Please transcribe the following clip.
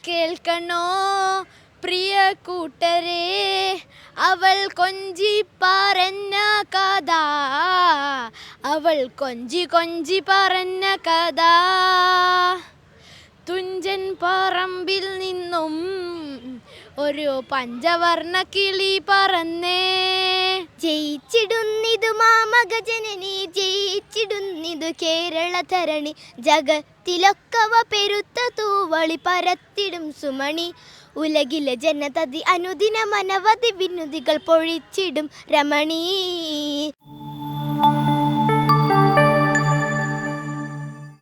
കേൾക്കണോ പ്രിയ കൂട്ടരെ, അവൾ കൊഞ്ചി പറഞ്ഞ കഥ, അവൾ കൊഞ്ചി കൊഞ്ചി പറഞ്ഞ കഥ. തുഞ്ചൻ പറമ്പിൽ നിന്നും ഒരു പഞ്ചവർണ്ണ കിളി പറന്നേ. ജയിച്ചിടുന്നിതു മാമകജനനി, ജയിച്ചിടുന്നിതു കേരള ധരണി, ജഗത്തിലൊക്കവ പെരുത്ത തൂവളി പരത്തിടും സുമണി. ഉലകിലെ ജനതതി അനുദിനം അനവധി വിനുതികൾ പൊഴിച്ചിടും രമണീ.